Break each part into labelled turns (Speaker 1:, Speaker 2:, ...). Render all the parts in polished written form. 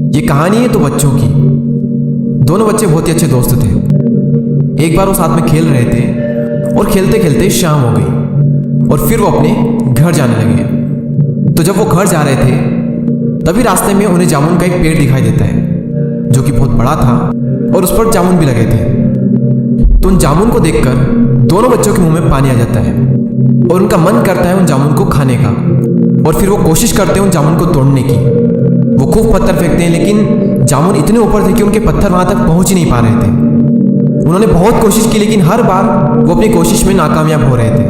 Speaker 1: ये कहानी है तो बच्चों की। दोनों बच्चे बहुत ही अच्छे दोस्त थे। एक बार वो साथ में खेल रहे थे और खेलते खेलते शाम हो गई और फिर वो अपने घर जाने लगे। तो जब वो घर जा रहे थे तभी रास्ते में उन्हें जामुन का एक पेड़ दिखाई देता है जो कि बहुत बड़ा था और उस पर जामुन भी लगे थे। तो उन जामुन को देखकर दोनों बच्चों के मुंह में पानी आ जाता है और उनका मन करता है उन जामुन को खाने का। और फिर वो कोशिश करते हैं उन जामुन को तोड़ने की। वो खूब पत्थर फेंकते हैं लेकिन जामुन इतने ऊपर थे कि उनके पत्थर वहां तक पहुंच ही नहीं पा रहे थे। उन्होंने बहुत कोशिश की लेकिन हर बार वो अपनी कोशिश में नाकामयाब हो रहे थे।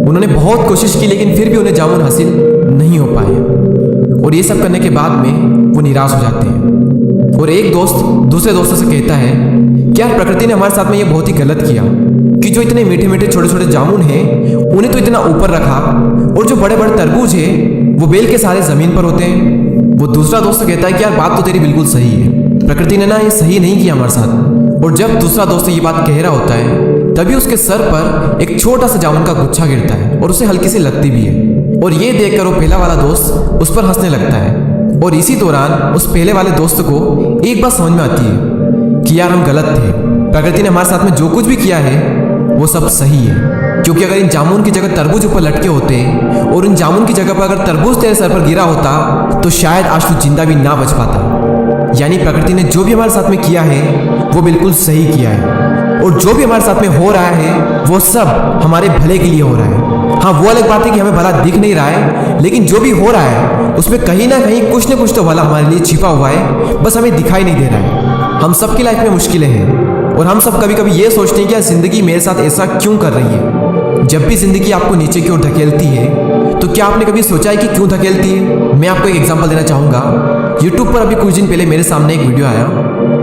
Speaker 1: उन्होंने बहुत कोशिश की लेकिन फिर भी उन्हें जामुन हासिल नहीं हो पाए और ये सब करने के बाद में वो निराश हो जाते हैं। और एक दोस्त दूसरे दोस्तों से कहता है कि यार प्रकृति ने हमारे साथ में ये बहुत ही गलत किया कि जो इतने मीठे मीठे छोटे छोटे जामुन हैं उन्हें तो इतना ऊपर रखा और जो बड़े बड़े तरबूज है वो बेल के सारे जमीन पर होते हैं। वो दूसरा दोस्त कहता है कि यार बात तो तेरी बिल्कुल सही है, प्रकृति ने ना ये सही नहीं किया हमारे साथ। और जब दूसरा दोस्त ये बात कह रहा होता है तभी उसके सर पर एक छोटा सा जामुन का गुच्छा गिरता है और उसे हल्की सी लगती भी है। और ये देखकर वो पहला वाला दोस्त उस पर हंसने लगता है। और इसी दौरान उस पहले वाले दोस्त को एक बात समझ में आती है कि यार हम गलत थे, प्रकृति ने हमारे साथ में जो कुछ भी किया है वो सब सही है। क्योंकि अगर इन जामुन की जगह तरबूज ऊपर लटके होते और इन जामुन की जगह पर अगर तरबूज तेरे सर पर गिरा होता तो शायद आज तू जिंदा भी ना बच पाता। यानी प्रकृति ने जो भी हमारे साथ में किया है वो बिल्कुल सही किया है और जो भी हमारे साथ में हो रहा है वो सब हमारे भले के लिए हो रहा है। हाँ, वो अलग बात है कि हमें भला दिख नहीं रहा है लेकिन जो भी हो रहा है उसमें कहीं ना कहीं कुछ ना कुछ तो भला हमारे लिए छिपा हुआ है, बस हमें दिखाई नहीं दे रहा है। हम सबकी लाइफ में मुश्किलें हैं और हम सब कभी कभी ये सोचते हैं कि यार जिंदगी मेरे साथ ऐसा क्यों कर रही है। जब भी जिंदगी आपको नीचे की ओर धकेलती है तो क्या आपने कभी सोचा है कि क्यों धकेलती है? मैं आपको एक एग्जांपल देना चाहूंगा। यूट्यूब पर अभी कुछ दिन पहले मेरे सामने एक वीडियो आया,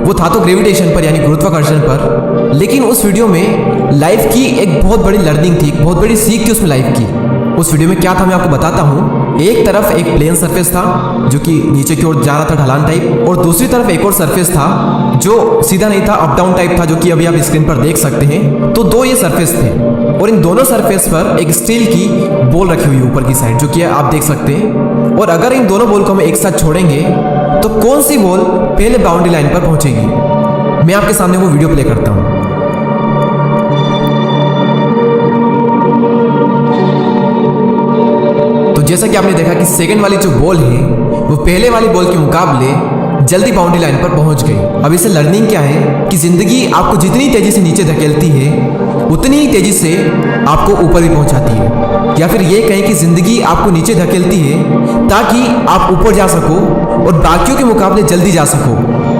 Speaker 1: वो था तो ग्रेविटेशन पर यानी गुरुत्वाकर्षण पर, लेकिन उस वीडियो में लाइफ की एक बहुत बड़ी लर्निंग थी, एक बहुत बड़ी सीख थी उसमें लाइफ की। उस वीडियो में क्या था मैं आपको बताता हूँ। एक तरफ एक प्लेन सरफेस था जो कि नीचे की ओर जा रहा था ढलान टाइप, और दूसरी तरफ एक और सरफेस था जो सीधा नहीं था, अप डाउन टाइप था, जो कि अभी आप स्क्रीन पर देख सकते हैं। तो दो ये सरफेस थे और इन दोनों सरफेस पर एक स्टील की बॉल रखी हुई ऊपर की साइड, जो कि आप देख सकते हैं। और अगर इन दोनों बॉल को हम एक साथ छोड़ेंगे तो कौन सी बॉल पहले बाउंड्री लाइन पर पहुंचेगी? मैं आपके सामने वो वीडियो प्ले करता हूं। तो जैसा कि आपने देखा कि सेकंड वाली जो बॉल है वो पहले वाली बॉल के मुकाबले जल्दी बाउंड्री लाइन पर पहुंच गई। अब इससे लर्निंग क्या है कि जिंदगी आपको जितनी तेजी से नीचे धकेलती है उतनी ही तेजी से आपको ऊपर भी पहुंचाती है। या फिर ये कहें कि जिंदगी आपको नीचे धकेलती है ताकि आप ऊपर जा सको और बाकियों के मुकाबले जल्दी जा सको,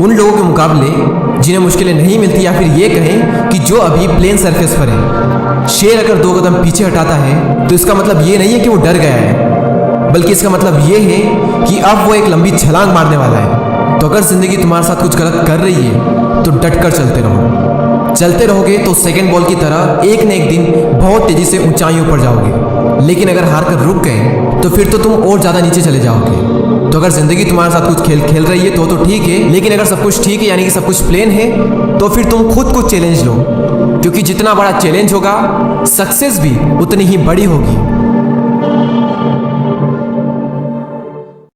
Speaker 1: उन लोगों के मुकाबले जिन्हें मुश्किलें नहीं मिलती। या फिर ये कहें कि जो अभी प्लेन सरफेस पर है। शेर अगर 2 कदम पीछे हटाता है तो इसका मतलब ये नहीं है कि वो डर गया है, बल्कि इसका मतलब ये है कि अब वो एक लंबी छलांग मारने वाला है। तो अगर जिंदगी तुम्हारे साथ कुछ गलत कर रही है तो डटकर चलते रहो। चलते रहोगे तो सेकंड बॉल की तरह एक न एक दिन बहुत तेजी से ऊंचाइयों पर जाओगे। लेकिन अगर हार कर रुक गए तो फिर तो तुम और ज्यादा नीचे चले जाओगे। तो अगर जिंदगी तुम्हारे साथ कुछ खेल रही है तो ठीक है, लेकिन अगर सब कुछ ठीक है यानी कि सब कुछ प्लेन है तो फिर तुम खुद कुछ चैलेंज लो, क्योंकि जितना बड़ा चैलेंज होगा सक्सेस भी उतनी ही बड़ी होगी।